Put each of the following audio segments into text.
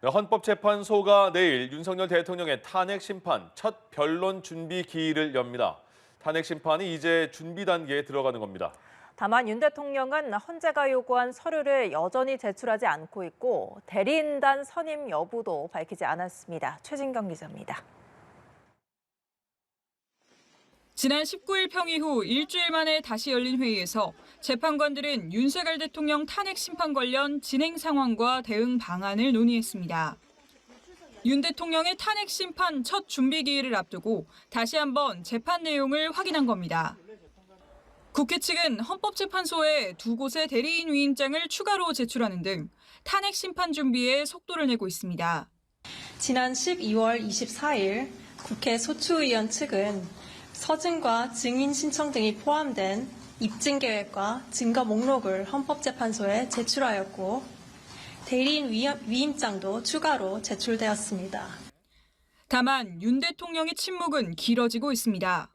네, 헌법재판소가 내일 윤석열 대통령의 탄핵 심판 첫 변론 준비 기일을 엽니다. 탄핵 심판이 이제 준비 단계에 들어가는 겁니다. 다만 윤 대통령은 헌재가 요구한 서류를 여전히 제출하지 않고 있고 대리인단 선임 여부도 밝히지 않았습니다. 최진경 기자입니다. 지난 19일 평의 후 일주일 만에 다시 열린 회의에서 재판관들은 윤석열 대통령 탄핵 심판 관련 진행 상황과 대응 방안을 논의했습니다. 윤 대통령의 탄핵 심판 첫 준비 기일을 앞두고 다시 한번 재판 내용을 확인한 겁니다. 국회 측은 헌법재판소에 두 곳의 대리인 위임장을 추가로 제출하는 등 탄핵 심판 준비에 속도를 내고 있습니다. 지난 12월 24일 국회 소추의원 측은 서증과 증인 신청 등이 포함된 입증 계획과 증거 목록을 헌법재판소에 제출하였고 대리인 위임장도 추가로 제출되었습니다. 다만 윤 대통령의 침묵은 길어지고 있습니다.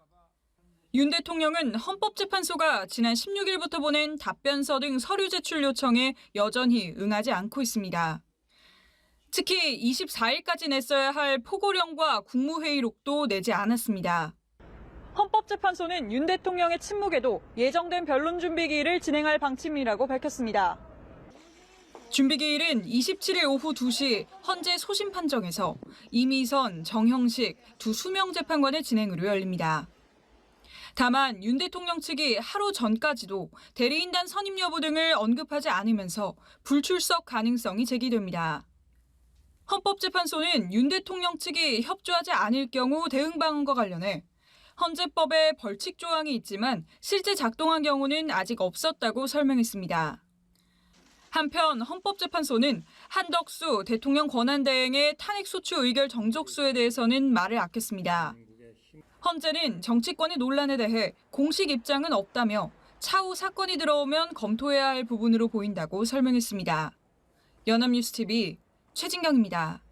윤 대통령은 헌법재판소가 지난 16일부터 보낸 답변서 등 서류 제출 요청에 여전히 응하지 않고 있습니다. 특히 24일까지 냈어야 할 포고령과 국무회의록도 내지 않았습니다. 헌법재판소는 윤 대통령의 침묵에도 예정된 변론 준비 기일을 진행할 방침이라고 밝혔습니다. 준비 기일은 27일 오후 2시 헌재 소심 판정에서 이미선, 정형식 두 수명 재판관의 진행으로 열립니다. 다만 윤 대통령 측이 하루 전까지도 대리인단 선임 여부 등을 언급하지 않으면서 불출석 가능성이 제기됩니다. 헌법재판소는 윤 대통령 측이 협조하지 않을 경우 대응 방안과 관련해 헌재법에 벌칙 조항이 있지만 실제 작동한 경우는 아직 없었다고 설명했습니다. 한편 헌법재판소는 한덕수 대통령 권한대행의 탄핵소추 의결 정족수에 대해서는 말을 아꼈습니다. 헌재는 정치권의 논란에 대해 공식 입장은 없다며 차후 사건이 들어오면 검토해야 할 부분으로 보인다고 설명했습니다. 연합뉴스TV 최진경입니다.